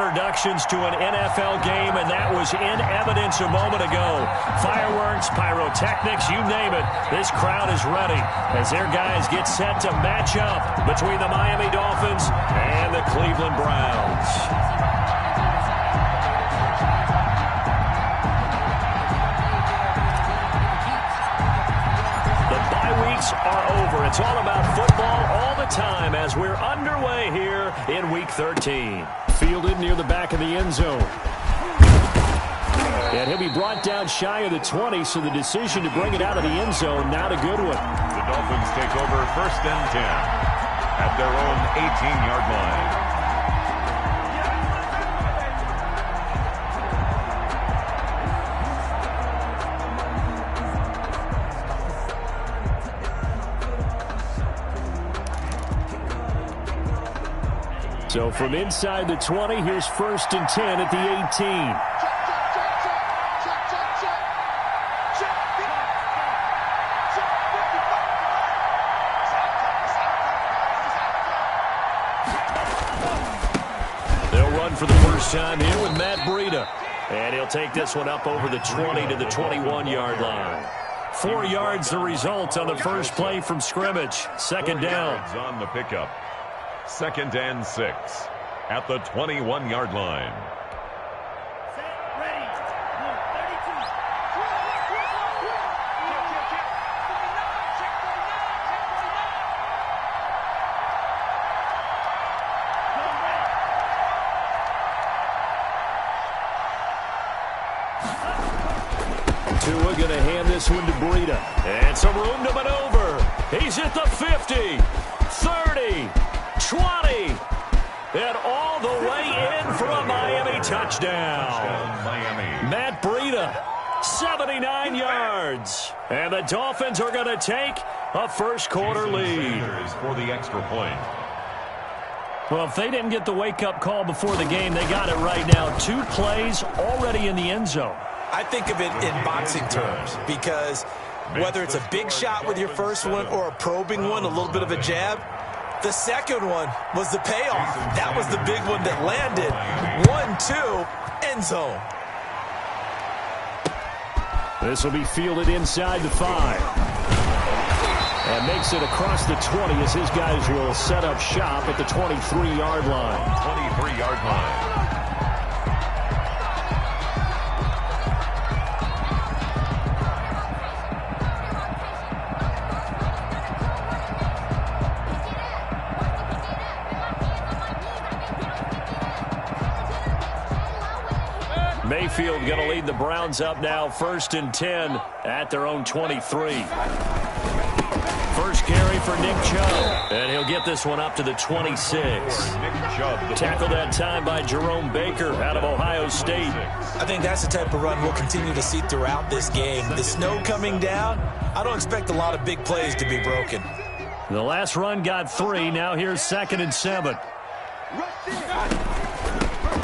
introductions to an NFL game, and that was in evidence a moment ago. Fireworks, pyrotechnics, you name it. This crowd is ready as their guys get set to match up between the Miami Dolphins and the Cleveland Browns. Are over. It's all about football all the time as we're underway here in Week 13. Fielded near the back of the end zone. And he'll be brought down shy of the 20, so the decision to bring it out of the end zone, not a good one. The Dolphins take over 1st and 10 at their own 18-yard line. So from inside the 20, here's 1st and 10 at the 18. They'll run for the first time here with Matt Breida. And he'll take this one up over the 20 to the 21-yard line. 4 yards the result on the first play from scrimmage. Second down. On the pickup. 2nd and 6 at the 21-yard line. Set, ready, 32. Tua going to hand this one to Breida. And some room to maneuver. He's at the 50, 30. 20, and all the way in for a Miami touchdown. Miami. Matt Breida, 79 yards. And the Dolphins are going to take a first-quarter lead. For the extra point. Well, if they didn't get the wake-up call before the game, they got it right now. 2 plays already in the end zone. I think of it in boxing terms because whether it's a big shot with your first one or a probing one, a little bit of a jab, the second one was the payoff. That was the big one that landed. 1-2, end zone. This will be fielded inside the 5. And makes it across the 20 as his guys will set up shop at the 23-yard line. 23-yard line. Mayfield going to lead the Browns up now, 1st and 10 at their own 23. First carry for Nick Chubb, and he'll get this one up to the 26. Tackled that time by Jerome Baker out of Ohio State. I think that's the type of run we'll continue to see throughout this game. The snow coming down, I don't expect a lot of big plays to be broken. The last run got 3. Now here's 2nd and 7.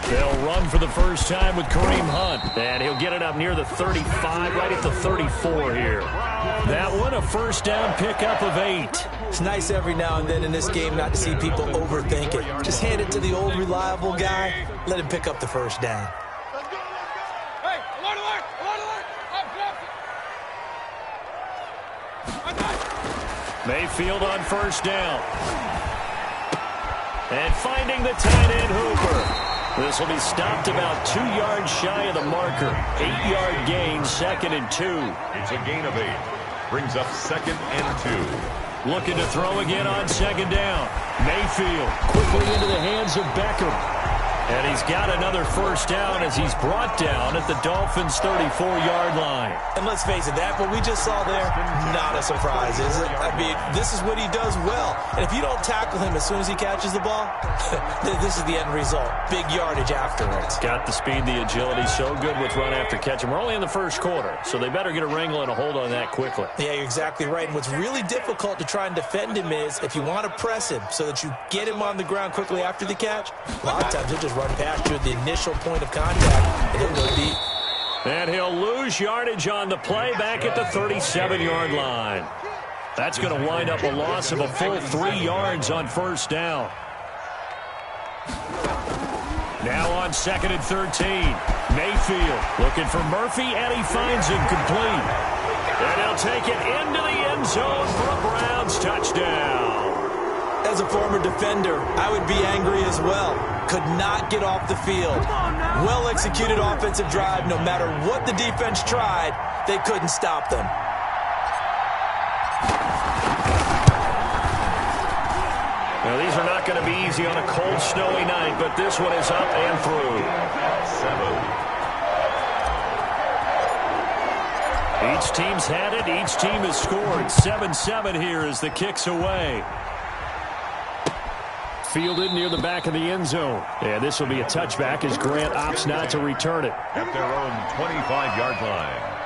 They'll run for the first time with Kareem Hunt, and he'll get it up near the 35, right at the 34 here. That one, a first down pickup of 8. It's nice every now and then in this game not to see people overthink it. Just hand it to the old reliable guy, let him pick up the first down. Mayfield on first down. And finding the tight end Hooper. This will be stopped about 2 yards shy of the marker. 8-yard gain, 2nd and 2. It's a gain of 8. Brings up 2nd and 2. Looking to throw again on 2nd down. Mayfield quickly into the hands of Beckham. And he's got another first down as he's brought down at the Dolphins' 34-yard line. And let's face it, that what we just saw there, not a surprise, is it? I mean, this is what he does well. And if you don't tackle him as soon as he catches the ball, this is the end result. Big yardage afterwards. Got the speed, the agility, so good with run after catch. And we're only in the first quarter, so they better get a wrangle and a hold on that quickly. Yeah, you're exactly right. And what's really difficult to try and defend him is if you want to press him so that you get him on the ground quickly after the catch, a lot of times he'll just run past you at the initial point of contact, and he'll go deep. And he'll lose yardage on the play back at the 37-yard line. That's going to wind up a loss of a full 3 yards on first down. Now on 2nd and 13. Mayfield looking for Murphy, and he finds him complete. And he'll take it into the end zone for a Browns touchdown. As a former defender, I would be angry as well. Could not get off the field. Well-executed offensive drive. No matter what the defense tried, they couldn't stop them. Now, these are not going to be easy on a cold, snowy night, but this one is up and through. 7. Each team's had it. Each team has scored. 7-7 here as the kick's away. Fielded near the back of the end zone. And this will be a touchback as Grant opts not to return it. At their own 25-yard line.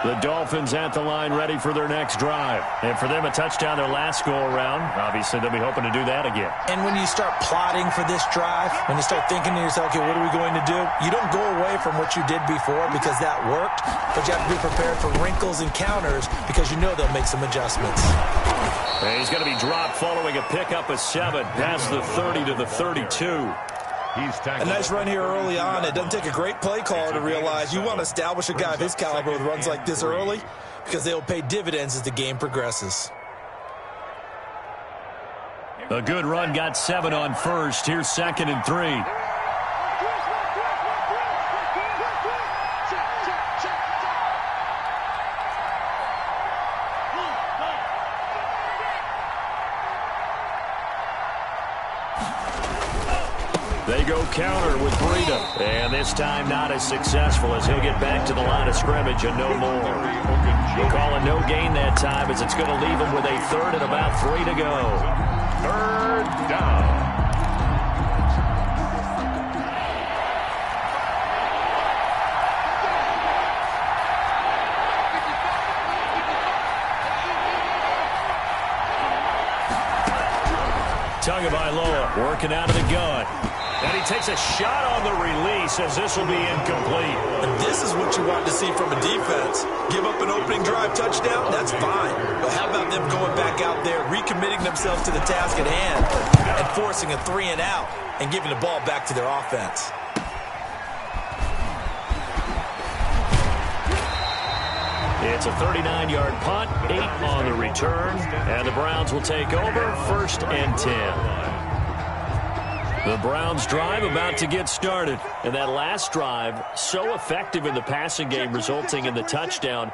The Dolphins at the line ready for their next drive. And for them, a touchdown their last go-around. Obviously, they'll be hoping to do that again. And when you start plotting for this drive, when you start thinking to yourself, okay, what are we going to do? You don't go away from what you did before because that worked, but you have to be prepared for wrinkles and counters because you know they'll make some adjustments. And he's going to be dropped following a pickup of 7 past the 30 to the 32. A nice run here early on. It doesn't take a great play caller to realize you want to establish a guy of his caliber with runs like this early because they will pay dividends as the game progresses. A good run got 7 on first. Here's 2nd and 3. They go counter with Breida. And this time not as successful as he'll get back to the line of scrimmage and no more. We'll call a no gain that time as it's going to leave him with a 3rd and about 3 to go. 3rd down. Tagovailoa working out of the gun. And he takes a shot on the release as this will be incomplete. And this is what you want to see from a defense. Give up an opening drive touchdown, that's fine. But how about them going back out there, recommitting themselves to the task at hand, and forcing a 3 and out, and giving the ball back to their offense. It's a 39-yard punt, 8 on the return, and the Browns will take over 1st and 10. The Browns drive about to get started. And that last drive, so effective in the passing game, resulting in the touchdown.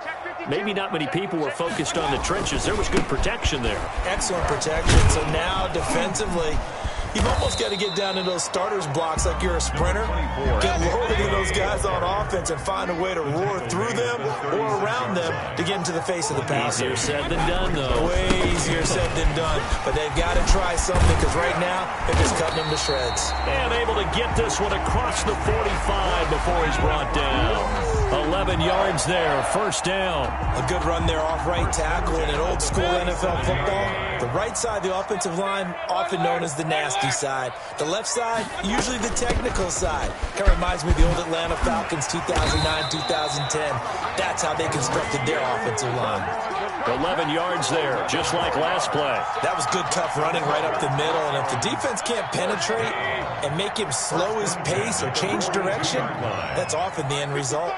Maybe not many people were focused on the trenches. There was good protection there. Excellent protection. So now defensively, you've almost got to get down to those starters blocks like you're a sprinter. Get loaded in those guys on offense and find a way to roar through them or around them to get into the face of the passer. Easier said than done, though. Way easier said than done. But they've got to try something because right now they're just cutting them to shreds. And able to get this one across the 45 before he's brought down. 11 yards there, 1st down. A good run there off right tackle in an old school NFL football. The right side of the offensive line, often known as the nasty side. The left side, usually the technical side. Kind of reminds me of the old Atlanta Falcons 2009-2010. That's how they constructed their offensive line. 11 yards there, just like last play. That was good, tough running right up the middle. And if the defense can't penetrate and make him slow his pace or change direction, that's often the end result.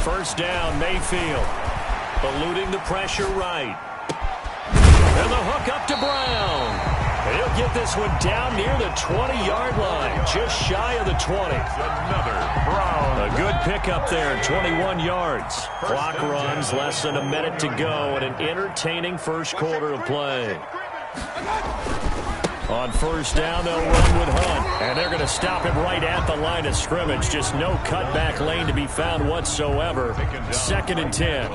First down, Mayfield. Eluding the pressure right. And the hook up to Brown. He'll get this one down near the 20-yard line, just shy of the 20. Another Brown. A good pickup there, 21 yards. Clock runs, less than a minute to go, and an entertaining first quarter of play. On first down, they'll run with Hunt. And they're going to stop him right at the line of scrimmage. Just no cutback lane to be found whatsoever. 2nd and 10.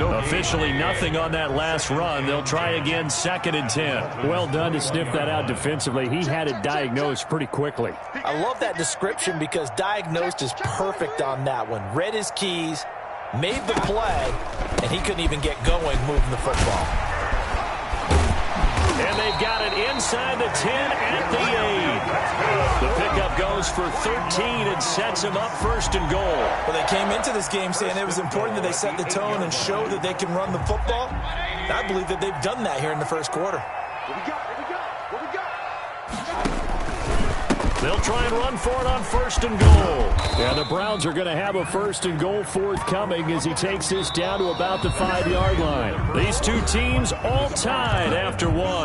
Officially nothing on that last run. They'll try again, 2nd and 10. Well done to sniff that out defensively. He had it diagnosed pretty quickly. I love that description because diagnosed is perfect on that one. Read his keys, made the play, and he couldn't even get going moving the football. And they've got it inside the 10 at the 8. The pickup goes for 13 and sets them up first and goal. Well, they came into this game saying it was important that they set the tone and show that they can run the football. I believe that they've done that here in the first quarter. They'll try and run for it on first and goal. And the Browns are going to have a first and goal forthcoming as he takes this down to about the 5-yard line. These two teams all tied after 1-7.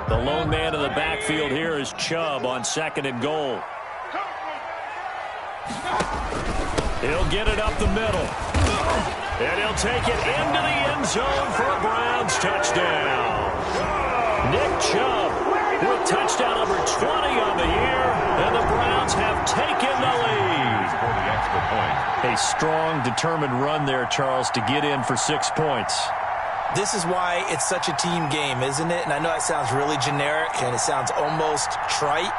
The lone man in the backfield here is Chubb on second and goal. He'll get it up the middle. And he'll take it into the end zone for a Browns touchdown. Nick Chubb with touchdown number 20 on the year, and the Browns have taken the lead. For the extra point. A strong, determined run there, Charles, to get in for 6 points. This is why it's such a team game, isn't it? And I know that sounds really generic, and it sounds almost trite.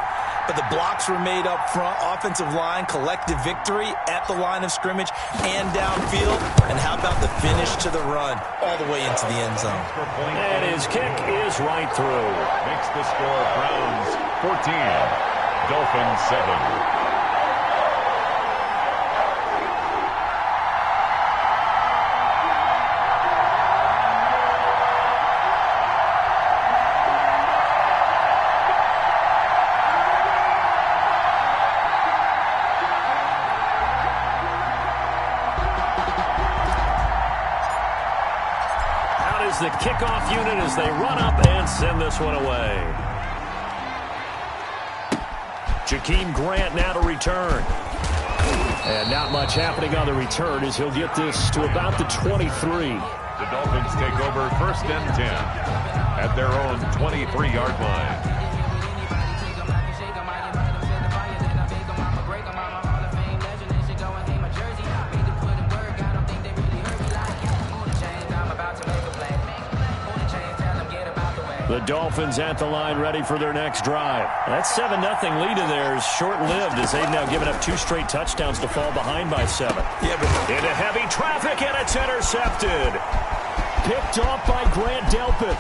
But the blocks were made up front, offensive line, collective victory at the line of scrimmage and downfield. And how about the finish to the run all the way into the end zone? And his kick is right through. Makes the score Browns 14, Dolphins 7. The kickoff unit as they run up and send this one away. Jakeem Grant now to return. And not much happening on the return as he'll get this to about the 23. The Dolphins take over first and 10 at their own 23-yard line. The Dolphins at the line ready for their next drive. That 7-0 lead in there is short-lived as they've now given up 2 straight touchdowns to fall behind by 7. Yeah, but into heavy traffic, and it's intercepted. Picked off by Grant Delpit.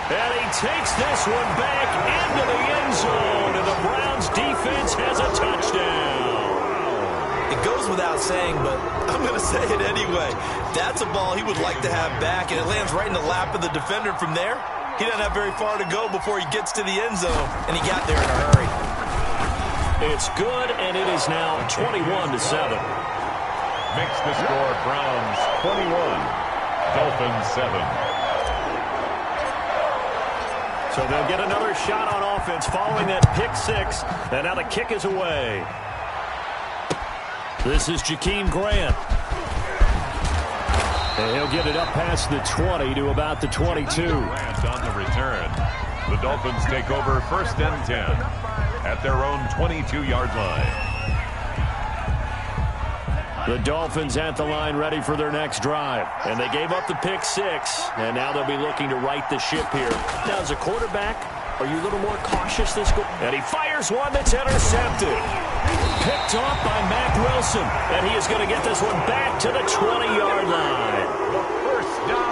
And he takes this one back into the end zone, and the Browns defense has a touchdown. It goes without saying, but I'm going to say it anyway. That's a ball he would like to have back, and it lands right in the lap of the defender from there. He doesn't have very far to go before he gets to the end zone, and he got there in a hurry. It's good, and it is now 21-7. Makes the score Browns 21, Dolphins 7. So they'll get another shot on offense following that pick 6, and now the kick is away. This is Jakeem Grant. And he'll get it up past the 20 to about the 22. Grant on the return. The Dolphins take over first and 10 at their own 22-yard line. The Dolphins at the line ready for their next drive. And they gave up the pick 6, and now they'll be looking to right the ship here. Now, as a quarterback, are you a little more cautious this go? And he fires one that's intercepted. Picked off by Mack Wilson, and he is going to get this one back to the 20-yard line.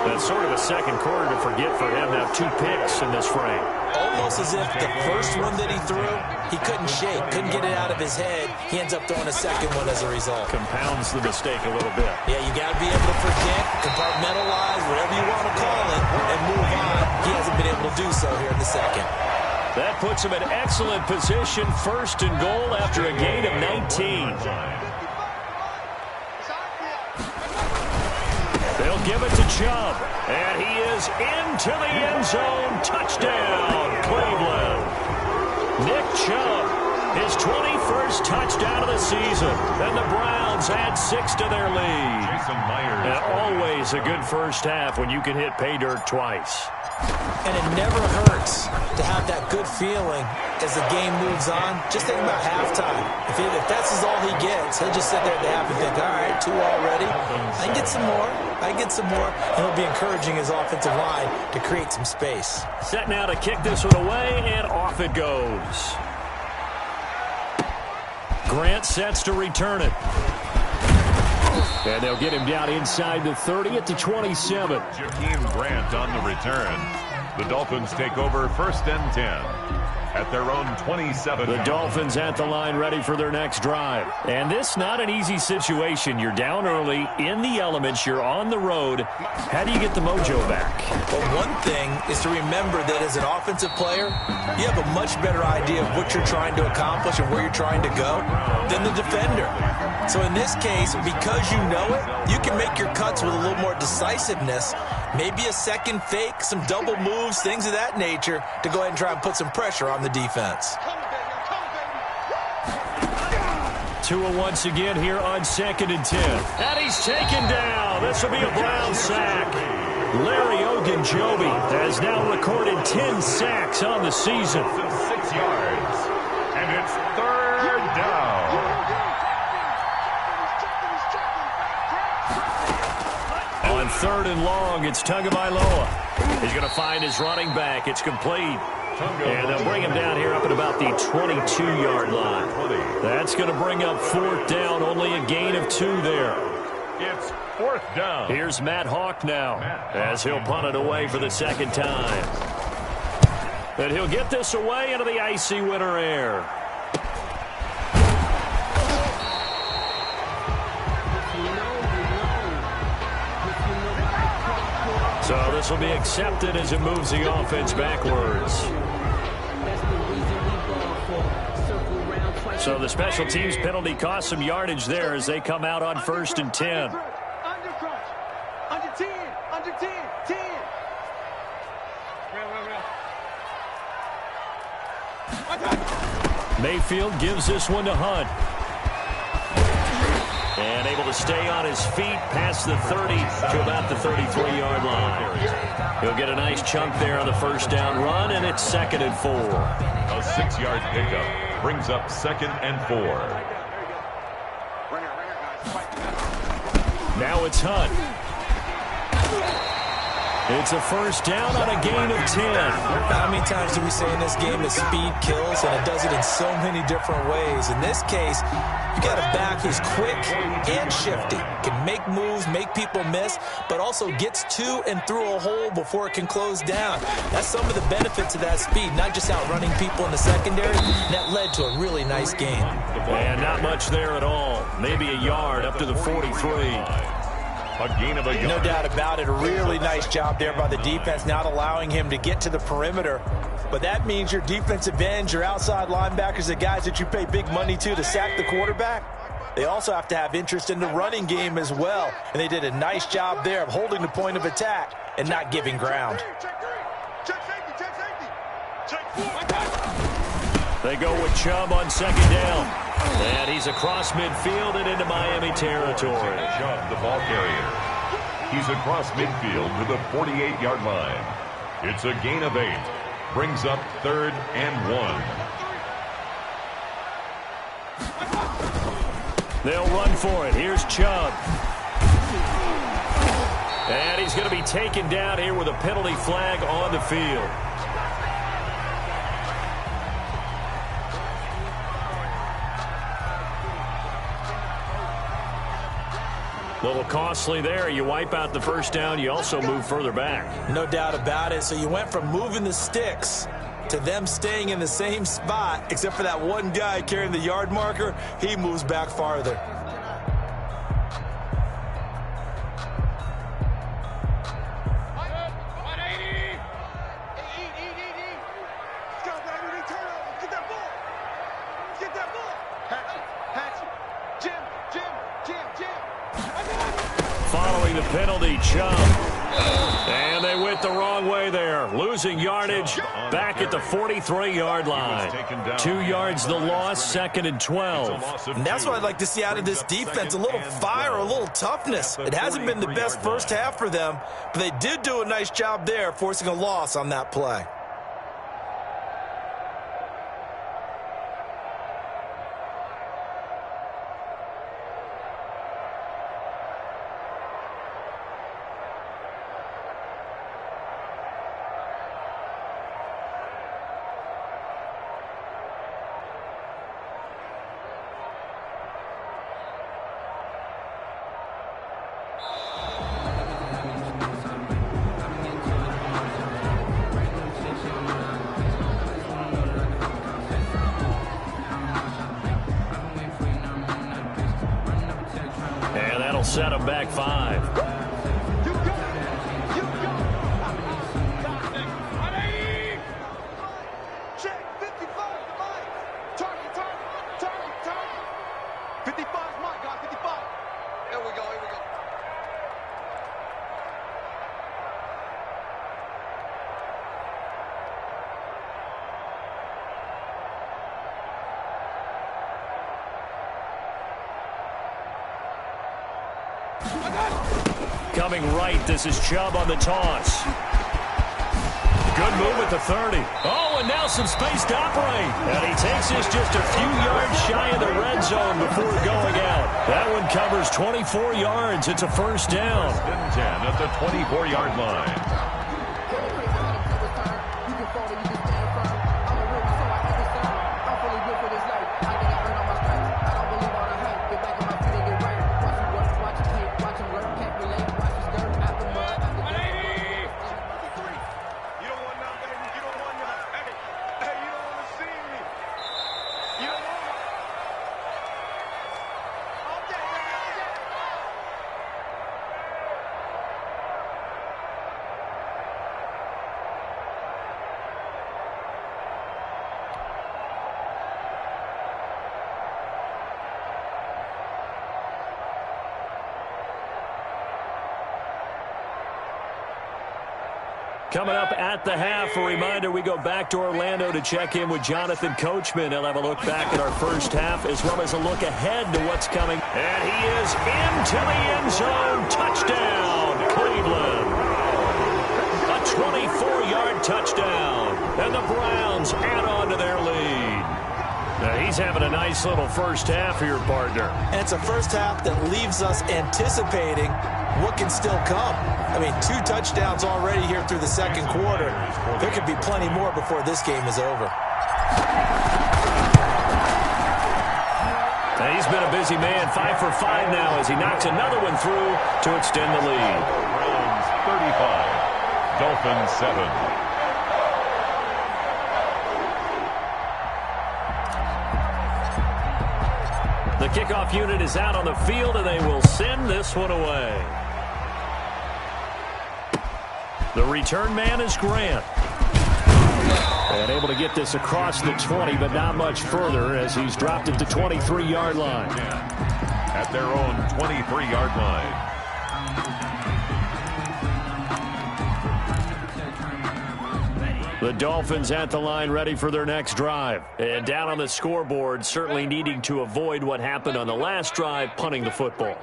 That's sort of a second quarter to forget for him to have 2 picks in this frame. Almost as if the first one that he threw, he couldn't shake, couldn't get it out of his head. He ends up throwing a second one as a result. Compounds the mistake a little bit. Yeah, you got to be able to forget, compartmentalize, whatever you want to call it, and move on. He hasn't been able to do so here in the second. That puts him in excellent position, first and goal after a gain of 19. They'll give it to Chubb, and he is into the end zone. Touchdown, Cleveland. Nick Chubb, his 21st touchdown of the season, and the Browns add 6 to their lead. And always a good first half when you can hit pay dirt twice. And it never hurts to have that good feeling as the game moves on. Just think about halftime. If that's all he gets, he'll just sit there at the half and think, all right, 2 already. I can get some more. I can get some more. And he'll be encouraging his offensive line to create some space. Set now to kick this one away, and off it goes. Grant sets to return it. And they'll get him down inside the 30 at the 27. Jakeem Grant on the return. The Dolphins take over 1st and 10 at their own 27. The Dolphins at the line ready for their next drive. And this not an easy situation. You're down early, in the elements, you're on the road. How do you get the mojo back? Well, one thing is to remember that as an offensive player, you have a much better idea of what you're trying to accomplish and where you're trying to go than the defender. So in this case, because you know it, you can make your cuts with a little more decisiveness. Maybe a second fake, some double moves, things of that nature to go ahead and try and put some pressure on the defense. Tua once again here on 2nd and 10. And he's taken down. This will be a Brown sack. Larry Ogunjobi has now recorded 10 sacks on the season. 6 yards. And it's 3rd down. On 3rd and long, it's Tagovailoa. He's going to find his running back. It's complete. And they'll bring him down here up at about the 22-yard line. That's going to bring up 4th down. Only a gain of 2 there. It's 4th down. Here's Matt Hawk now as he'll punt it away for the 2nd time. And he'll get this away into the icy winter air. So this will be accepted as it moves the offense backwards. So the special teams penalty cost some yardage there as they come out on 1st and 10. Under crunch. Under 10. Under 10. 10. Mayfield gives this one to Hunt. And able to stay on his feet past the 30 to about the 33-yard line. He'll get a nice chunk there on the 1st down run, and it's 2nd and 4. A 6-yard pickup brings up 2nd and 4. Now it's Hunt. It's a 1st down on a gain of 10. How many times do we say in this game that speed kills, and it does it in so many different ways? In this case, you got a back who's quick and shifty, can make moves, make people miss, but also gets to and through a hole before it can close down. That's some of the benefits of that speed, not just outrunning people in the secondary. That led to a really nice game. And not much there at all. Maybe a yard up to the 43. A gain of a yard. No doubt about it. A really nice job there by the defense, not allowing him to get to the perimeter. But that means your defensive ends, your outside linebackers, the guys that you pay big money to sack the quarterback, they also have to have interest in the running game as well. And they did a nice job there of holding the point of attack and not giving ground. They go with Chubb on 2nd down. And he's across midfield and into Miami territory. Chubb, the ball carrier. He's across midfield to the 48-yard line. It's a gain of 8. Brings up 3rd and 1. They'll run for it. Here's Chubb. And he's going to be taken down here with a penalty flag on the field. A little costly there. You wipe out the 1st down. You also move further back. No doubt about it. So you went from moving the sticks to them staying in the same spot, except for that one guy carrying the yard marker. He moves back farther. Following the penalty, Chubb. And they went the wrong way there. Losing yardage back at the 43-yard line. 2 yards the loss, 2nd and 12. And that's what I'd like to see out of this defense. A little fire, a little toughness. It hasn't been the best first half for them, but they did do a nice job there, forcing a loss on that play. set him back 5. Coming right, this is Chubb on the toss. Good move at the 30. Oh, and now some space to operate. And he takes this just a few yards shy of the red zone before going out. That one covers 24 yards. It's a first down. 10 at the 24-yard line. Coming up at the half, a reminder, we go back to Orlando to check in with Jonathan Coachman. He'll have a look back at our first half as well as a look ahead to what's coming. And he is into the end zone. Touchdown, Cleveland. A 24-yard touchdown. And the Browns add on to their lead. Now, he's having a nice little first half here, partner. And it's a first half that leaves us anticipating what can still come. I mean, 2 touchdowns already here through the second quarter. There could be plenty more before this game is over. Now, he's been a busy man, 5 for 5 now as he knocks another one through to extend the lead. Browns 35, Dolphins 7. The kickoff unit is out on the field, and they will send this one away. The return man is Grant. And able to get this across the 20, but not much further as he's dropped it to 23-yard line. At their own 23-yard line. The Dolphins at the line ready for their next drive. And down on the scoreboard, certainly needing to avoid what happened on the last drive, punting the football.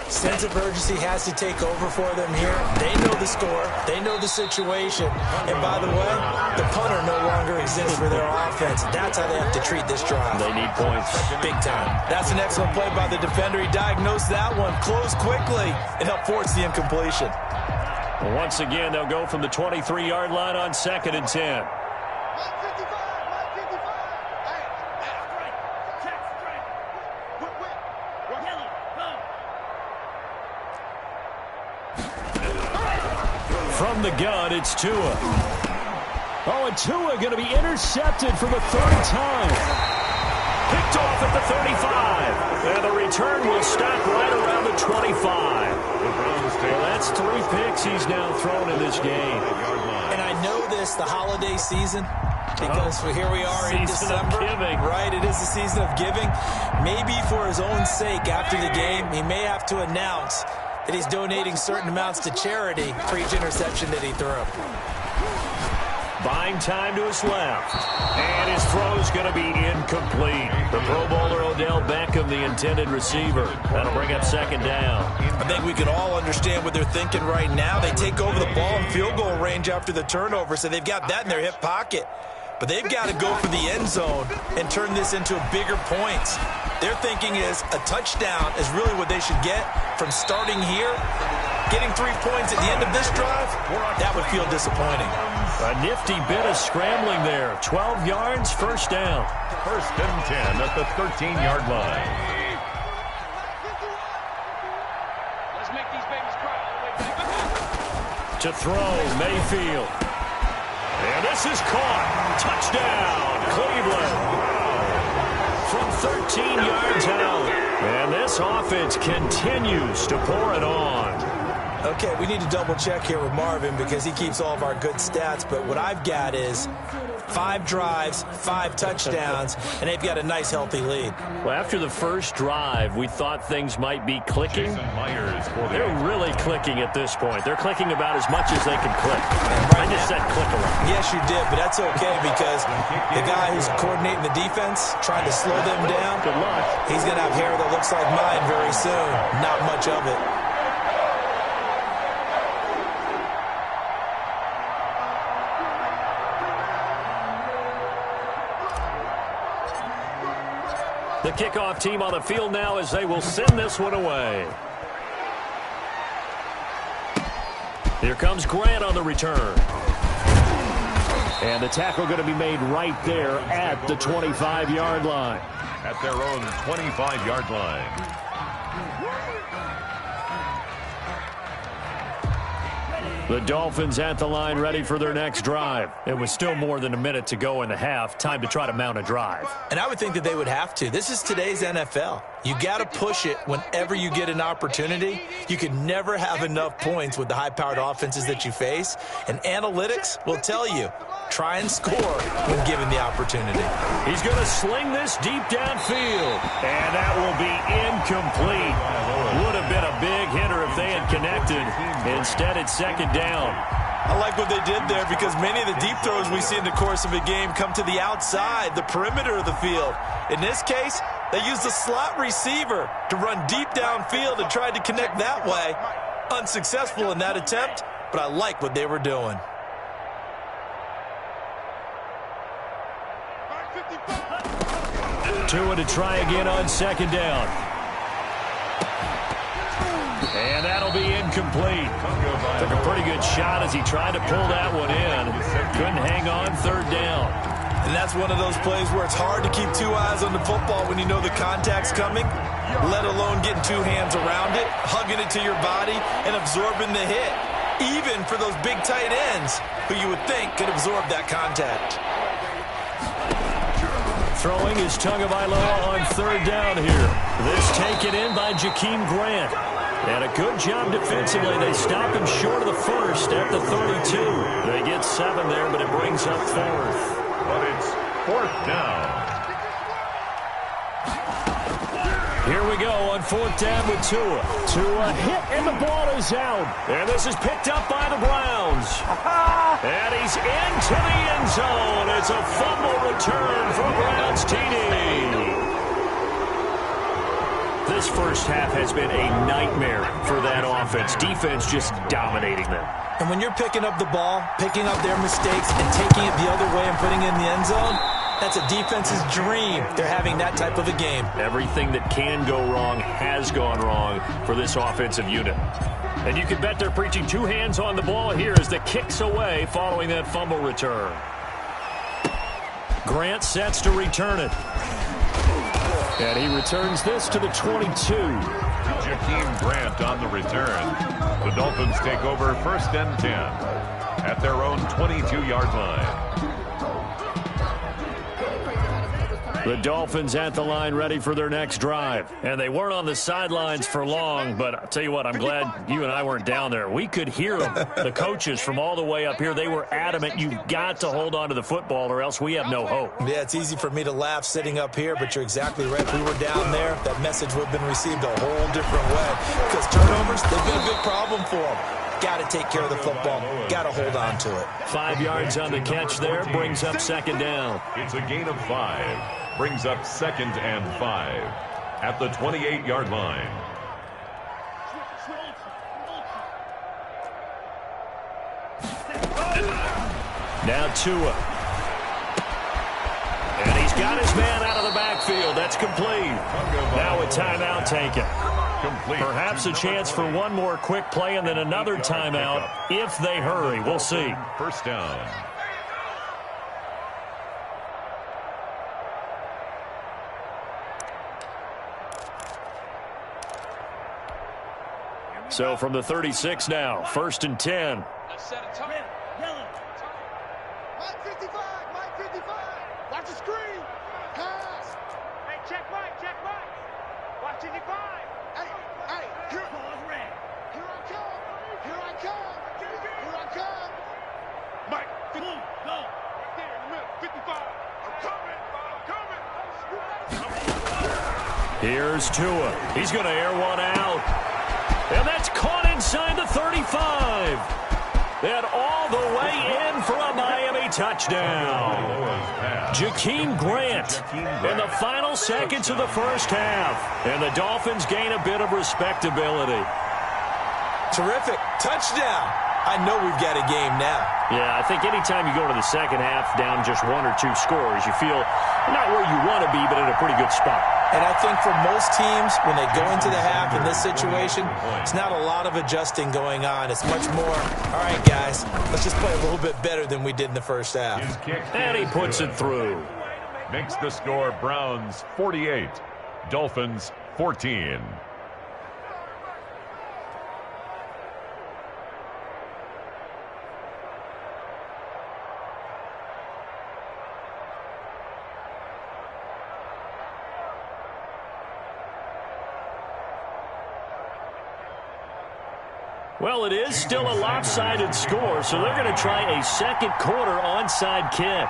Sense of urgency has to take over for them here. They know the score. They know the situation. And by the way, the punter no longer exists for their offense. That's how they have to treat this drive. They need points. Big time. That's an excellent play by the defender. He diagnosed that one, closed quickly, and helped force the incompletion. Well, once again, they'll go from the 23-yard line on 2nd and 10. From the gun, it's Tua. Oh, and Tua going to be intercepted for the 3rd time. Picked off at the 35. And the return will stop right around the 25. Well, that's 3 picks he's now thrown in this game. And I know this, the holiday season, because here we are in December. Right, it is the season of giving. Maybe for his own sake, after the game, he may have to announce that he's donating certain amounts to charity for each interception that he threw. Buying time to his left. And his throw is going to be incomplete. The Pro Bowler Odell Beckham, the intended receiver. That'll bring up 2nd down. I think we can all understand what they're thinking right now. They take over the ball in field goal range after the turnover, so they've got that in their hip pocket. But they've got to go for the end zone and turn this into bigger points. Their thinking is a touchdown is really what they should get from starting here. Getting 3 points at the end of this drive, that would feel disappointing. A nifty bit of scrambling there. 12 yards, first down. 1st and 10 at the 13-yard line. Let's make these babies cry. To throw, Mayfield. And this is caught. Touchdown, Cleveland. From 13 yards out. And this offense continues to pour it on. Okay, we need to double check here with Marvin because he keeps all of our good stats, but what I've got is 5 drives, 5 touchdowns, and they've got a nice, healthy lead. Well, after the first drive, we thought things might be clicking. They're really clicking at this point. They're clicking about as much as they can click. I just said click a lot. Yes, you did, but that's okay because the guy who's coordinating the defense, trying to slow them down, good luck. He's going to have hair that looks like mine very soon. Not much of it. The kickoff team on the field now as they will send this one away. Here comes Grant on the return. And the tackle going to be made right there at the 25-yard line. At their own 25-yard line. The Dolphins at the line ready for their next drive. It was still more than a minute to go in the half. Time to try to mount a drive. And I would think that they would have to. This is today's NFL. You got to push it whenever you get an opportunity. You can never have enough points with the high-powered offenses that you face. And analytics will tell you, try and score when given the opportunity. He's going to sling this deep downfield. And that will be incomplete. Would have been a big hitter if they had connected. Instead, it's second down. I like what they did there because many of the deep throws we see in the course of a game come to the outside, the perimeter of the field. In this case, they used the slot receiver to run deep downfield and tried to connect that way. Unsuccessful in that attempt, but I like what they were doing. Tua to try again on second down. And that'll be incomplete. Took a pretty good shot as he tried to pull that one in. Couldn't hang on third down. And that's one of those plays where it's hard to keep 2 eyes on the football when you know the contact's coming, let alone getting 2 hands around it, hugging it to your body, and absorbing the hit. Even for those big tight ends who you would think could absorb that contact. Throwing is Tagovailoa on third down here. This taken in by Jakeem Grant. And a good job defensively. They stop him short of the first at the 32. They get 7 there, but it brings up 4th. But it's 4th down. Here we go on 4th down with Tua. Tua hit, and the ball is out. And this is picked up by the Browns. And he's into the end zone. It's a fumble return for Browns TD. This first half has been a nightmare for that offense. Defense just dominating them. And when you're picking up the ball, picking up their mistakes, and taking it the other way and putting it in the end zone, that's a defense's dream. They're having that type of a game. Everything that can go wrong has gone wrong for this offensive unit. And you can bet they're preaching 2 hands on the ball here as the kick's away following that fumble return. Grant sets to return it. And he returns this to the 22. Jakeem Grant on the return. The Dolphins take over 1st and 10 at their own 22-yard line. The Dolphins at the line ready for their next drive. And they weren't on the sidelines for long, but I'll tell you what, I'm glad you and I weren't down there. We could hear them. The coaches from all the way up here, they were adamant. You've got to hold on to the football or else we have no hope. Yeah, it's easy for me to laugh sitting up here, but you're exactly right. If we were down there, that message would have been received a whole different way. Because turnovers, they've been a big problem for them. Got to take care of the football. Got to hold on to it. 5 yards on the catch there. Brings up second down. It's a gain of 5. Brings up 2nd and 5 at the 28-yard line. Now Tua. And he's got his man out of the backfield. That's complete. Now a timeout taken. Perhaps a chance for one more quick play and then another timeout if they hurry. We'll see. 1st down. So from the 36 now, 1st and 10. Mike 55, Mike 55. Watch the screen. Pass. Hey, check Mike, check Mike. Watching the five. Hey, here I come. Here I come. Here I come. Mike, go. Right there in the middle, 55. I'm coming. Here's Tua. He's going to air one out. And that's caught inside the 35. And all the way in for a Miami touchdown. Jakeem Grant in the final seconds of the first half. And the Dolphins gain a bit of respectability. Terrific. Touchdown. I know we've got a game now. Yeah, I think anytime you go to the second half down just 1 or 2 scores, you feel not where you want to be, but in a pretty good spot. And I think for most teams, when they go into the half in this situation, it's not a lot of adjusting going on. It's much more, all right, guys, let's just play a little bit better than we did in the first half. And he puts it through. Makes the score Browns 48, Dolphins 14. Well, it is still a lopsided score, so they're going to try a second quarter onside kick.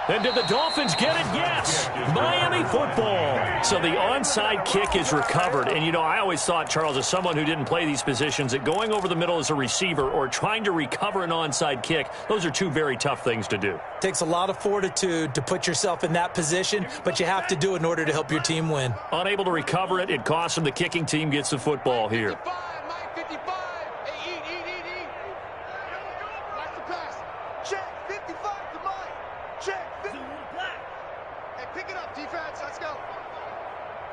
And did the Dolphins get it? Yes. Miami football. So the onside kick is recovered. And, you know, I always thought, Charles, as someone who didn't play these positions, that going over the middle as a receiver or trying to recover an onside kick, those are two very tough things to do. Takes a lot of fortitude to put yourself in that position, but you have to do it in order to help your team win. Unable to recover it, it costs them. The kicking team gets the football here. 55, Mike, 55. Hey, eat. Watch the pass. Check, 55 to Mike. Check, 50. Hey, pick it up, defense. Let's go.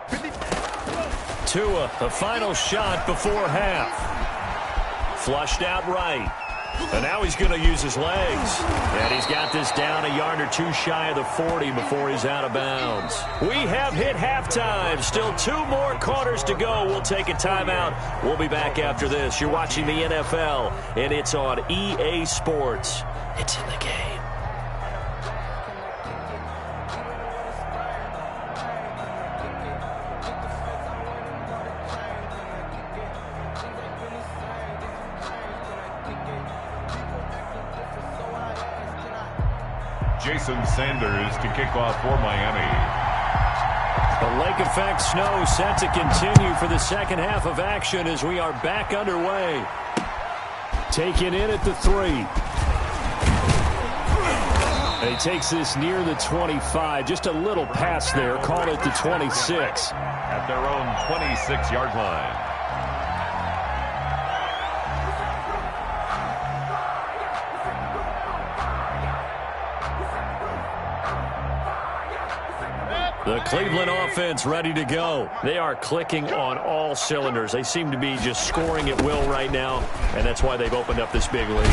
55. Tua, the final shot before half. Flushed out right. And now he's going to use his legs. And he's got this down a yard or two shy of the 40 before he's out of bounds. We have hit halftime. Still 2 more quarters to go. We'll take a timeout. We'll be back after this. You're watching the NFL, and it's on EA Sports. It's in the game. Jason Sanders to kick off for Miami. The lake effect snow set to continue for the second half of action as we are back underway. Taken in at the 3. He takes this near the 25. Just a little pass there. Call it the 26. At their own 26-yard line. The Cleveland offense ready to go. They are clicking on all cylinders. They seem to be just scoring at will right now, and that's why they've opened up this big lead.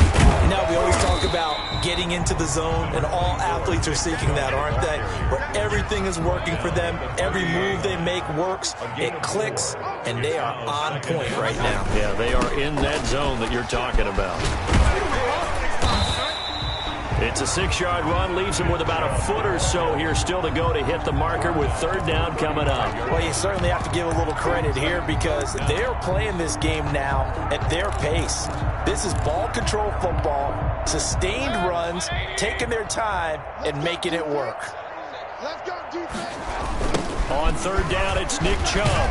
Now, we always talk about getting into the zone, and all athletes are seeking that, aren't they? Where everything is working for them, every move they make works, it clicks, and they are on point right now. Yeah, they are in that zone that you're talking about. It's a 6-yard run, leaves him with about a foot or so here still to go to hit the marker with 3rd down coming up. Well, you certainly have to give a little credit here because they're playing this game now at their pace. This is ball control football, sustained runs, taking their time, and making it work. Let's go, defense. On 3rd down, it's Nick Chubb.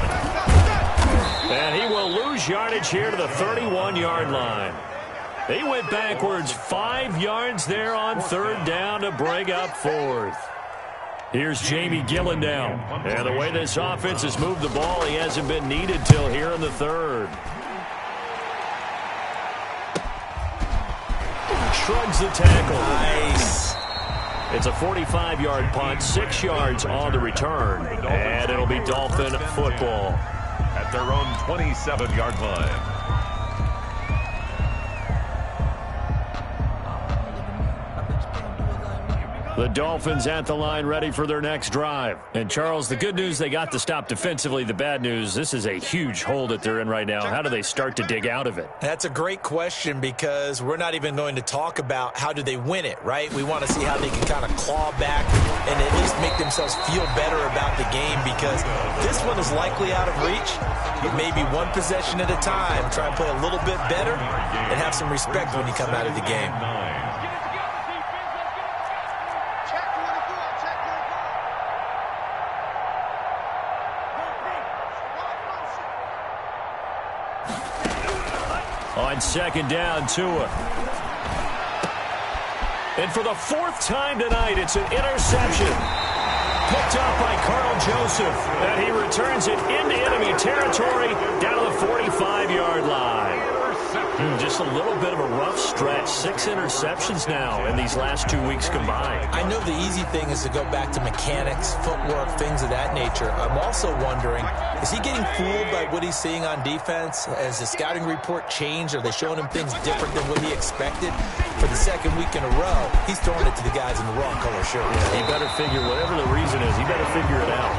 And he will lose yardage here to the 31-yard line. He went backwards 5 yards there on 3rd down to bring up 4th. Here's Jamie Gillen now. And the way this offense has moved the ball, he hasn't been needed till here in the 3rd. Shrugs the tackle. Nice. It's a 45-yard punt, 6 yards on the return. And it'll be Dolphin football. At their own 27-yard line. The Dolphins at the line ready for their next drive. And, Charles, the good news, they got to stop defensively. The bad news, this is a huge hole that they're in right now. How do they start to dig out of it? That's a great question because we're not even going to talk about how do they win it, right? We want to see how they can kind of claw back and at least make themselves feel better about the game because this one is likely out of reach. But maybe one possession at a time. Try and play a little bit better and have some respect when you come out of the game. On second down, Tua. And for the fourth time tonight, it's an interception. Picked up by Carl Joseph. And he returns it into enemy territory down to the 45-yard line. Just a little bit of a rough stretch. 6 interceptions now in these last 2 weeks combined. I know the easy thing is to go back to mechanics, footwork, things of that nature. I'm also wondering, is he getting fooled by what he's seeing on defense? Has the scouting report changed? Are they showing him things different than what he expected? For the second week in a row, he's throwing it to the guys in the wrong color shirt. Yeah, he better figure, whatever the reason is, he better figure it out.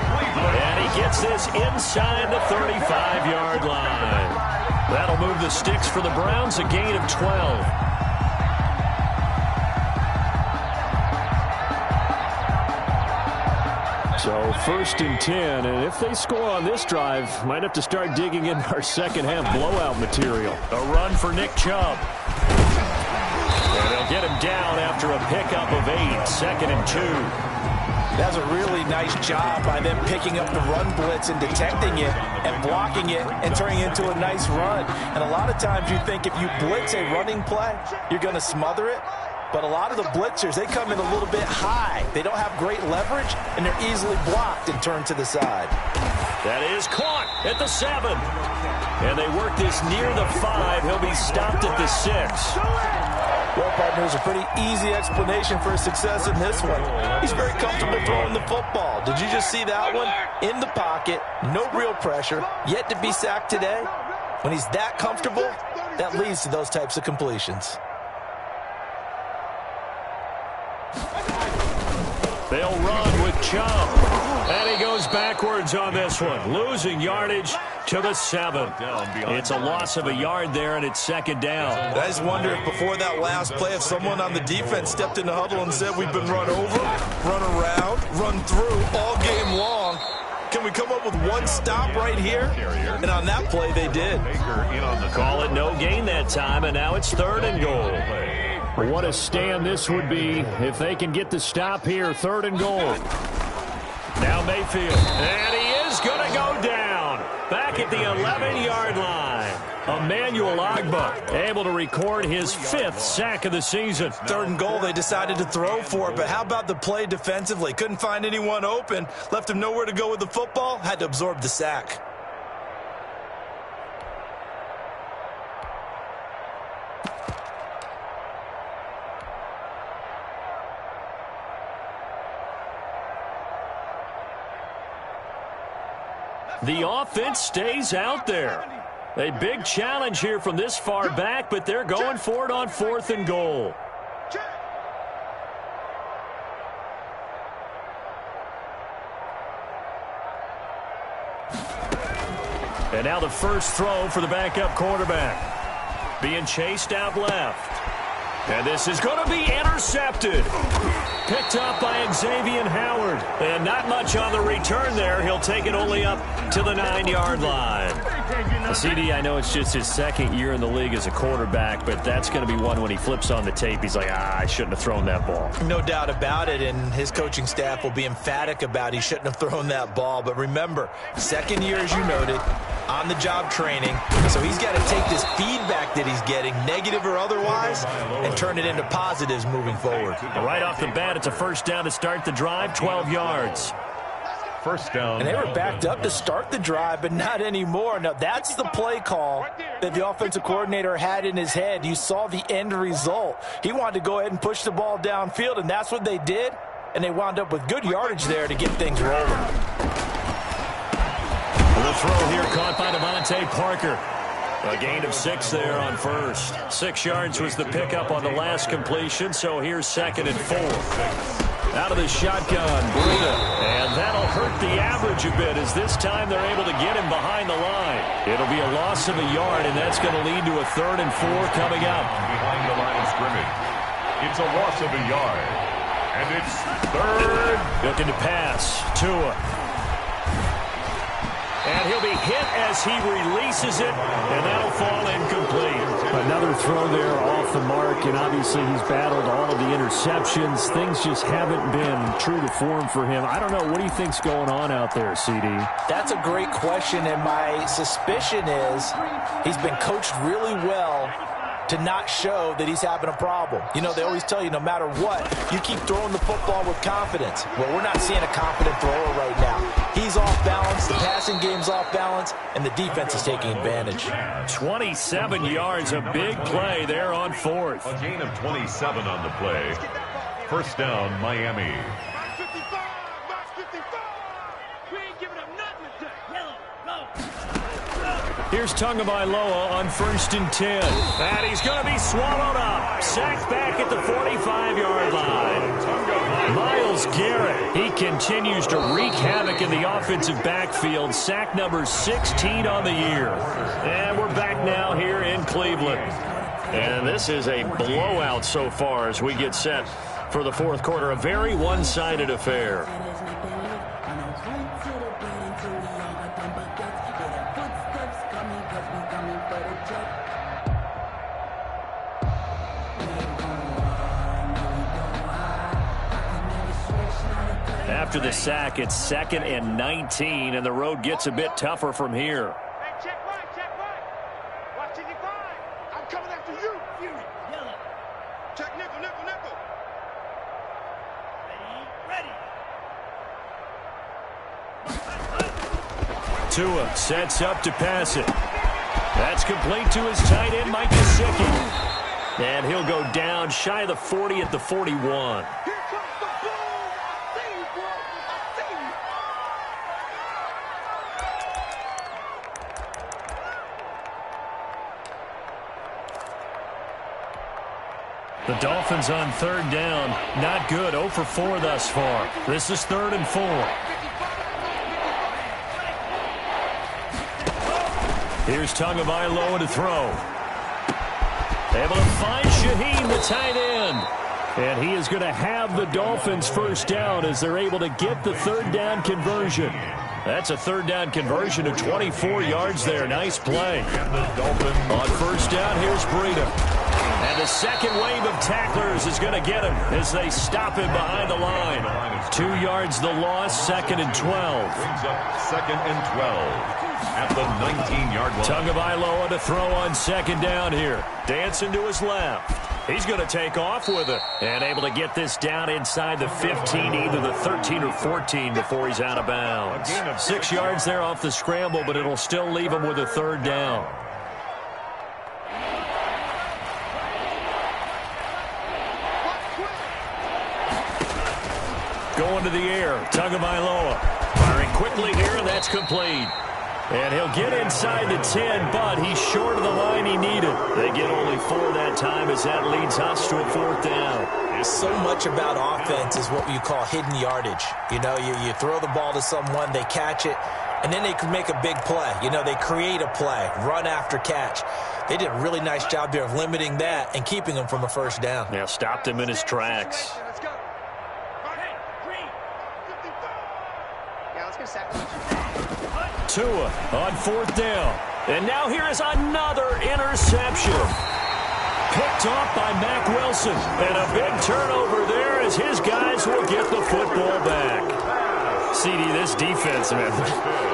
And he gets this inside the 35-yard line. That'll move the sticks for the Browns, a gain of 12. So 1st and 10, and if they score on this drive, might have to start digging in our second half blowout material. A run for Nick Chubb. And they'll get him down after a pickup of 8, 2nd and 2. That's a really nice job by them picking up the run blitz and detecting it and blocking it and turning it into a nice run. And a lot of times you think if you blitz a running play, you're going to smother it. But a lot of the blitzers, they come in a little bit high. They don't have great leverage, and they're easily blocked and turned to the side. That is caught at the 7. And they work this near the 5. He'll be stopped at the 6. Well, partner, there's a pretty easy explanation for his success in this one. He's very comfortable throwing the football. Did you just see that one? In the pocket, no real pressure, yet to be sacked today. When he's that comfortable, that leads to those types of completions. They'll run with Chubb. And he goes backwards on this one, losing yardage to the 7. It's a loss of a yard there, and it's 2nd down. I just wonder if before that last play, if someone on the defense stepped in the huddle and said, we've been run over, run around, run through all game long. Can we come up with one stop right here? And on that play, they did. Call it no gain that time, and now it's 3rd and goal. What a stand this would be if they can get the stop here, 3rd and goal. Now Mayfield, and he is going to go down. Back at the 11-yard line. Emmanuel Ogbah able to record his 5th sack of the season. 3rd and goal, they decided to throw for it, but how about the play defensively? Couldn't find anyone open, left him nowhere to go with the football, had to absorb the sack. The offense stays out there. A big challenge here from this far back, but they're going for it on 4th and goal. And now the first throw for the backup quarterback. Being chased out left. And this is going to be intercepted. Picked up by Xavier Howard. And not much on the return there. He'll take it only up to the 9-yard line. CD, I know it's just his 2nd year in the league as a quarterback, but that's going to be one when he flips on the tape. He's like, I shouldn't have thrown that ball. No doubt about it, and his coaching staff will be emphatic about he shouldn't have thrown that ball. But remember, 2nd year, as you noted, on-the-job training. So he's got to take this feedback that he's getting, negative or otherwise, and turn it into positives moving forward. Right off the bat, it's a 1st down to start the drive, 12 yards. 1st down. And they were backed up to start the drive, but not anymore. Now, that's the play call that the offensive coordinator had in his head. You saw the end result. He wanted to go ahead and push the ball downfield, and that's what they did. And they wound up with good yardage there to get things rolling. The throw here caught by Devontae Parker. A gain of 6 there on 1st. 6 yards was the pickup on the last completion, so here's 2nd and 4. Out of the shotgun, Breida. And that'll hurt the average a bit as this time they're able to get him behind the line. It'll be a loss of a yard, and that's going to lead to a 3rd and 4 coming up. Behind the line of scrimmage. It's a loss of a yard. And it's 3rd. Looking to pass. Tua. And he'll be hit as he releases it, and that'll fall incomplete. Another throw there off the mark, and obviously he's battled all of the interceptions. Things just haven't been true to form for him. I don't know. What do you think's going on out there, CD? That's a great question, and my suspicion is he's been coached really well to not show that he's having a problem. You know, they always tell you no matter what, you keep throwing the football with confidence. Well, we're not seeing a confident thrower right now. He's off balance, the passing game's off balance, and the defense is taking advantage. 27 yards, a big play there on 4th. A gain of 27 on the play. 1st down, Miami. Here's Tagovailoa on 1st and 10. And he's going to be swallowed up. Sacked back at the 45-yard line. Myles Garrett, he continues to wreak havoc in the offensive backfield. Sack number 16 on the year. And we're back now here in Cleveland. And this is a blowout so far as we get set for the 4th quarter. A very one-sided affair. After the sack, it's 2nd and 19, and the road gets a bit tougher from here. Hey, check right. Watch 55. I'm coming after you. Yellow. Check nickel. Ready. Tua sets up to pass it. That's complete to his tight end, Mike Gesicki. And he'll go down shy of the 40 at the 41. The Dolphins on 3rd down. Not good. 0 for 4 thus far. This is 3rd and 4. Here's Tagovailoa to throw. Able to find Shaheen, the tight end. And he is going to have the Dolphins 1st down as they're able to get the 3rd down conversion. That's a 3rd down conversion of 24 yards there. Nice play. On 1st down, here's Breida. And the second wave of tacklers is going to get him as they stop him behind the line. 2 yards the loss, 2nd and 12. Brings up 2nd and 12 at the 19-yard line. Tagovailoa to throw on 2nd down here. Dancing to his left. He's going to take off with it. And able to get this down inside the 15, either the 13 or 14 before he's out of bounds. 6 yards there off the scramble, but it'll still leave him with a 3rd down. Going to the air, Tagovailoa. Firing quickly here, and that's complete. And he'll get inside the 10, but he's short of the line he needed. They get only 4 that time as that leads us to a 4th down. So much about offense is what you call hidden yardage. You know, you throw the ball to someone, they catch it, and then they can make a big play. You know, they create a play, run after catch. They did a really nice job there of limiting that and keeping him from a 1st down. Yeah, stopped him in his tracks. Let's go. Tua on 4th down. And now here is another interception. Picked off by Mack Wilson. And a big turnover there as his guys will get the football back. CD, this defense, man,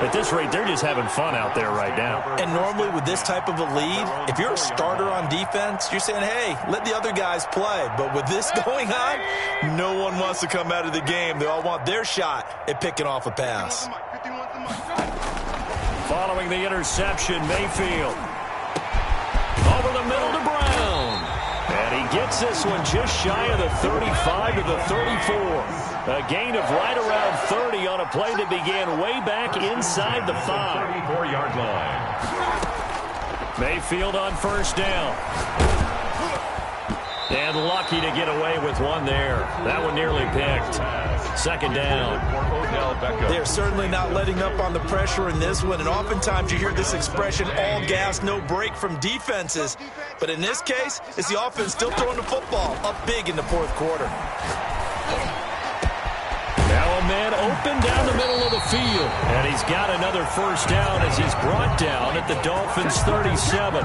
at this rate, they're just having fun out there right now. And normally with this type of a lead, if you're a starter on defense, you're saying, hey, let the other guys play. But with this going on, no one wants to come out of the game. They all want their shot at picking off a pass. Following the interception, Mayfield. Over the middle to Brown. And he gets this one just shy of the 35 to the 34. A gain of right around 30 on a play that began way back inside the 5. 34-yard line. Mayfield on 1st down. And lucky to get away with one there. That one nearly picked. Second down. They're certainly not letting up on the pressure in this one, and oftentimes you hear this expression, all gas, no break from defenses. But in this case, it's the offense still throwing the football up big in the fourth quarter. Now a man open down the middle of the field. And he's got another first down as he's brought down at the Dolphins' 37.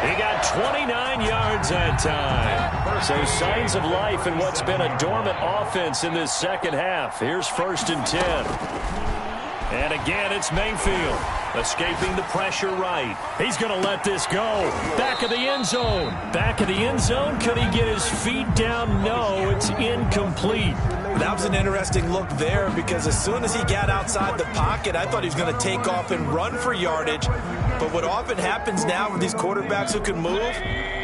He got 29 yards that time. So signs of life in what's been a dormant offense in this second half. Here's 1st and 10. And again, it's Mayfield. Escaping the pressure right. He's going to let this go. Back of the end zone. Back of the end zone. Could he get his feet down? No, it's incomplete. That was an interesting look there because as soon as he got outside the pocket, I thought he was going to take off and run for yardage. But what often happens now with these quarterbacks who can move,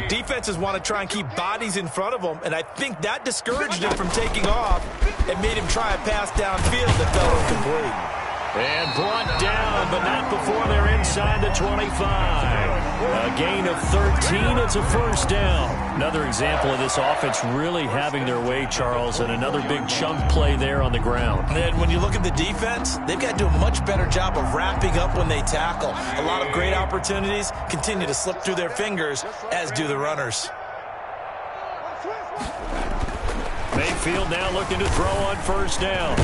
defenses want to try and keep bodies in front of them, and I think that discouraged him from taking off and made him try a pass downfield that fell incomplete. And brought down, but not before they're inside the 25. A gain of 13, it's a first down. Another example of this offense really having their way, Charles, and another big chunk play there on the ground. And when you look at the defense, they've got to do a much better job of wrapping up when they tackle. A lot of great opportunities continue to slip through their fingers, as do the runners. Mayfield now looking to throw on first down.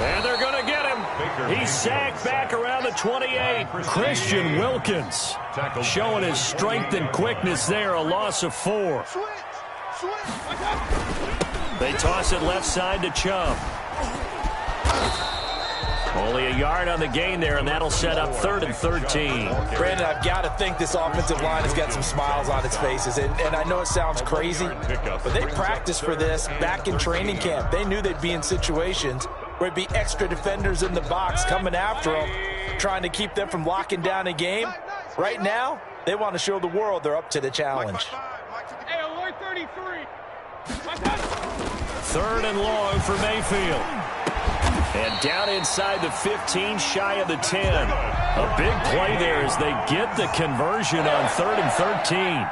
And they're going to get him. He's sacked back around the 28. Christian Wilkins showing his strength and quickness there, a loss of 4. They toss it left side to Chubb. Only a yard on the gain there, and that'll set up 3rd and 13. Brandon, I've got to think this offensive line has got some smiles on its faces. And I know it sounds crazy, but they practiced for this back in training camp. They knew they'd be in situations where it'd be extra defenders in the box coming after them, trying to keep them from locking down a game. Right now, they want to show the world they're up to the challenge. Hey, alert 33. 3rd and long for Mayfield. And down inside the 15, shy of the 10. A big play there as they get the conversion on 3rd and 13.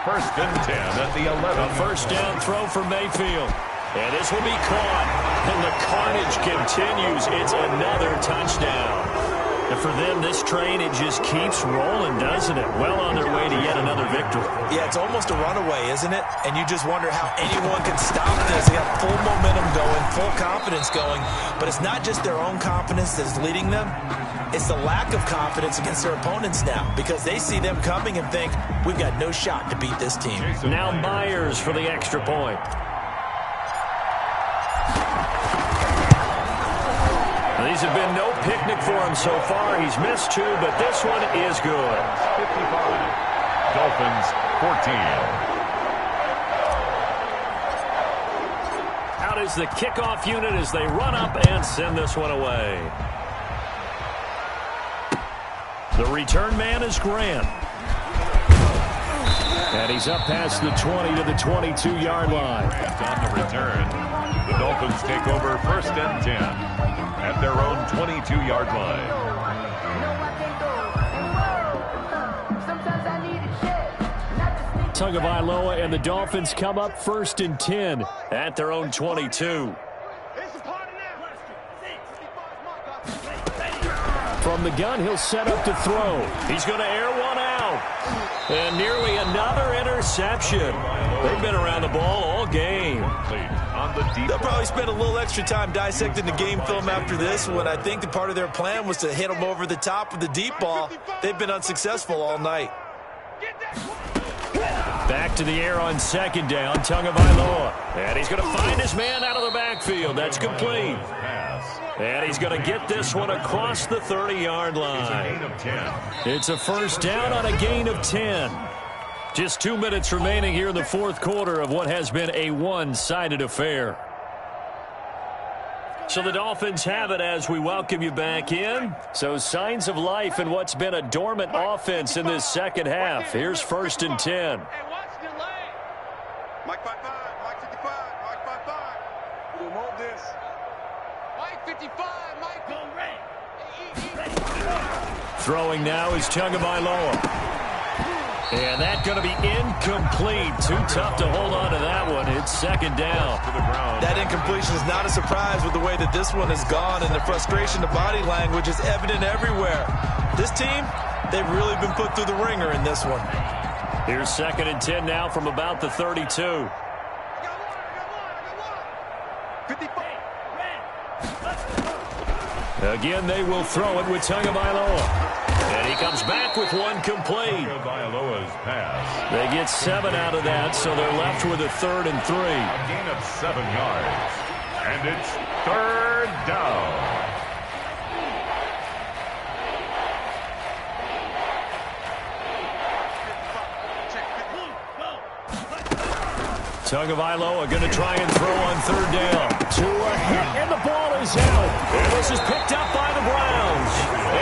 1st and 10 at the 11. A first down throw for Mayfield. And this will be caught. And the carnage continues. It's another touchdown. And for them, this train, it just keeps rolling, doesn't it? Well on their way to yet another victory. Yeah, it's almost a runaway, isn't it? And you just wonder how anyone can stop this. They got full momentum going, full confidence going. But it's not just their own confidence that's leading them. It's the lack of confidence against their opponents now because they see them coming and think, we've got no shot to beat this team. Now Myers for the extra point. These have been no picnic for him so far. He's missed 2, but this one is good. 55. Dolphins 14. Out is the kickoff unit as they run up and send this one away. The return man is Grant. And he's up past the 20 to the 22-yard line. On the return, the Dolphins take over 1st and 10 at their own 22-yard line. Tagovailoa and the Dolphins come up 1st and 10 at their own 22. From the gun, he'll set up to throw. He's going to air one out. And nearly another interception. They've been around the ball all game. They'll probably spend a little extra time dissecting the game film after this one. I think the part of their plan was to hit them over the top with the deep ball. They've been unsuccessful all night. Back to the air on 2nd down, Tagovailoa. And he's going to find his man out of the backfield. That's complete. And he's going to get this one across the 30-yard line. It's a first down on a gain of 10. Just 2 minutes remaining here in the fourth quarter of what has been a one-sided affair. So the Dolphins have it as we welcome you back in. So signs of life in what's been a dormant offense in this second half. Here's 1st and 10. Hey, watch the lane. Mike 55, Mike 55, Mike 55. We'll hold this. Mike 55, Mike. Go red. Throwing now is Tagovailoa. And that's going to be incomplete. Too tough to hold on to that one. It's second down. That incompletion is not a surprise with the way that this one has gone, and the frustration, the body language is evident everywhere. This team, they've really been put through the ringer in this one. Here's second and 10 now from about the 32. Again, they will throw it with Tagovailoa. And he comes back with one complete. Tagovailoa's pass. They get 7 out of that, so they're left with a 3rd and 3. A gain of 7 yards. And it's third down. Tagovailoa going to try and throw on 3rd down. To a hit, and the ball is out. And this is picked up by the Browns.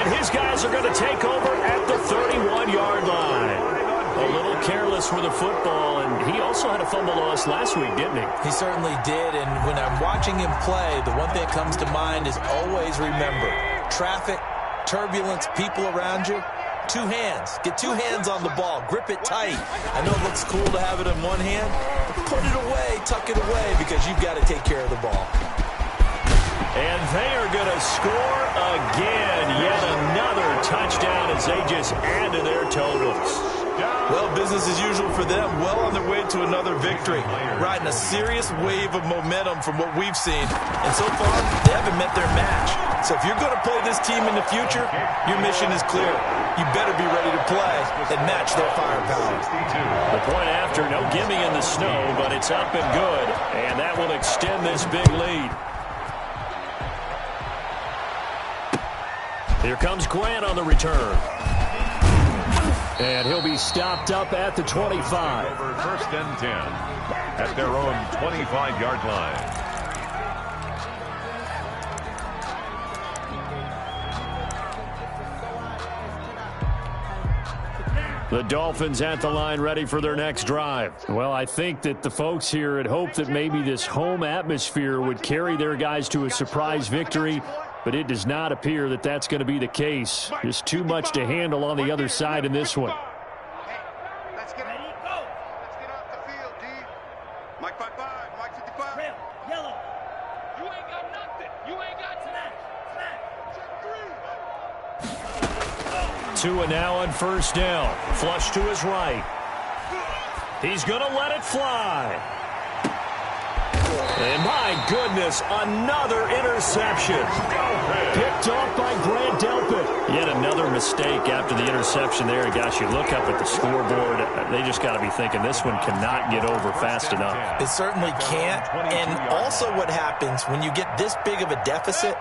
And his guys are going to take over at the 31-yard line. A little careless with the football, and he also had a fumble loss last week, didn't he? He certainly did, and when I'm watching him play, the one thing that comes to mind is always remember, traffic, turbulence, people around you. 2 hands. Get 2 hands on the ball. Grip it tight. I know it looks cool to have it in one hand, but put it away, tuck it away, because you've got to take care of the ball. And they are going to score again. Yet another touchdown as they just add to their totals. Well, business as usual for them. Well on their way to another victory. Riding a serious wave of momentum from what we've seen. And so far, they haven't met their match. So if you're going to play this team in the future, your mission is clear. You better be ready to play and match their firepower. The point after, no gimme in the snow, but it's up and good. And that will extend this big lead. Here comes Grant on the return. And he'll be stopped up at the 25. Over 1st and 10 at their own 25-yard line. The Dolphins at the line ready for their next drive. Well, I think that the folks here had hoped that maybe this home atmosphere would carry their guys to a surprise victory, but it does not appear that that's going to be the case. Just too much to handle on the other side in this one. Let's get off the field, D. Mike 55, Mike 55. Red, yellow. You ain't got nothing. You ain't got tonight. Tua now on 1st down. Flush to his right. He's going to let it fly. And my goodness, another interception. Picked off by Grant Delpit. Yet another mistake after the interception there. And gosh, you look up at the scoreboard, they just got to be thinking this one cannot get over fast enough. It certainly can't. And also what happens when you get this big of a deficit,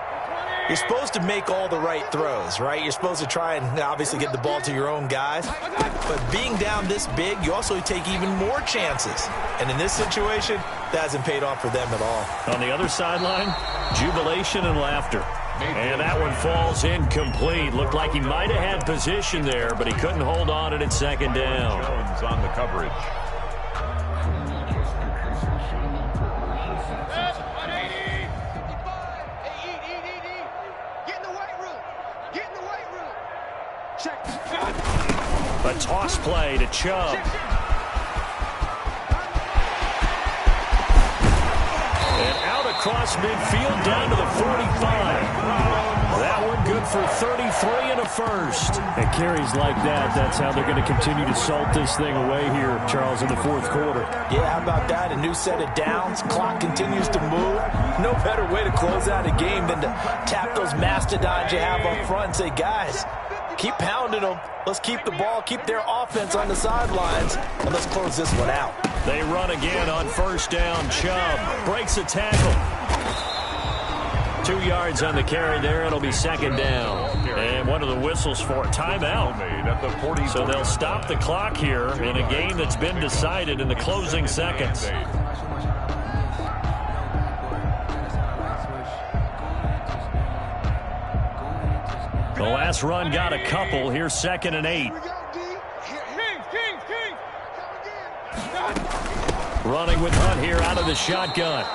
you're supposed to make all the right throws, right? You're supposed to try and obviously get the ball to your own guys. But being down this big, you also take even more chances. And in this situation, that hasn't paid off for them at all. On the other sideline, jubilation and laughter. And that one falls incomplete. Looked like he might have had position there, but he couldn't hold on it at 2nd down. Jones on the coverage. A toss play to Chubb. And out across midfield down to the 45. That one good for 33 and a first. And carries like that, that's how they're going to continue to salt this thing away here, Charles, in the 4th quarter. Yeah, how about that? A new set of downs. Clock continues to move. No better way to close out a game than to tap those mastodons you have up front and say, guys, keep pounding them. Let's keep the ball, keep their offense on the sidelines, and let's close this one out. They run again on 1st down. Chubb breaks a tackle. 2 yards on the carry there. It'll be 2nd down. And one of the whistles for a timeout. So they'll stop the clock here in a game that's been decided in the closing seconds. The last run got a couple. Here's 2nd and 8. Running with Hunt here out of the shotgun.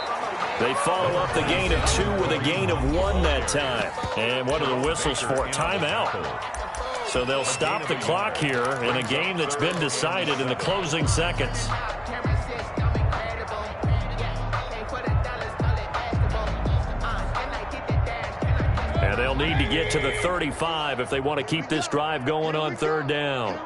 They follow up the gain of 2 with a gain of 1 that time. And one of the whistles for a timeout. So they'll stop the clock here in a game that's been decided in the closing seconds. And they'll need to get to the 35 if they want to keep this drive going on third down.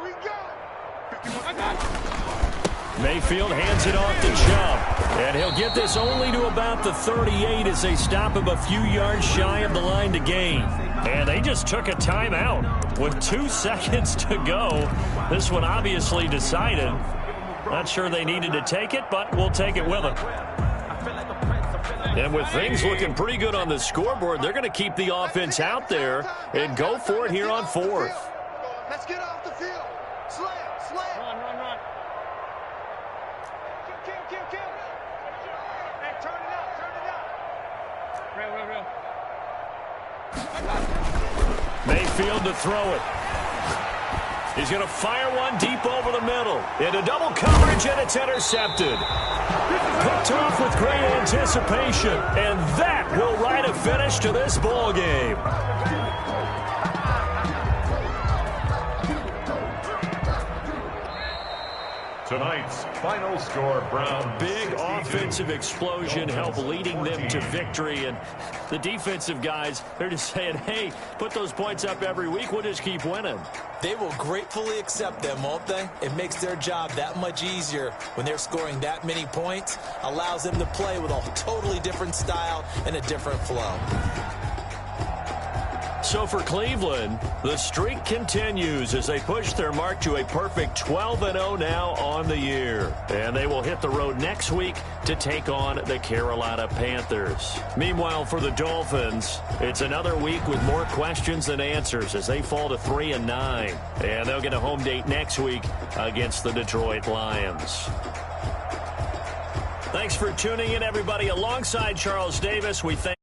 Mayfield hands it off to Chubb. And he'll get this only to about the 38 as they stop him a few yards shy of the line to gain. And they just took a timeout with 2 seconds to go. This one obviously decided. Not sure they needed to take it, but we'll take it with them. And with things looking pretty good on the scoreboard, they're going to keep the offense out there and go for it here on fourth. Let's get off the field. Slam. Run. Kill. Hey, turn it up. Real. Mayfield to throw it. He's going to fire one deep over the middle. Into double coverage, and it's intercepted. Picked off with great anticipation, and that will write a finish to this ball game. Tonight's final score, Brown. Big offensive explosion helped leading them to victory. And the defensive guys, they're just saying, hey, put those points up every week. We'll just keep winning. They will gratefully accept them, won't they? It makes their job that much easier when they're scoring that many points. Allows them to play with a totally different style and a different flow. So for Cleveland, the streak continues as they push their mark to a perfect 12-0 now on the year. And they will hit the road next week to take on the Carolina Panthers. Meanwhile, for the Dolphins, it's another week with more questions than answers as they fall to 3-9. And they'll get a home date next week against the Detroit Lions. Thanks for tuning in, everybody. Alongside Charles Davis, we thank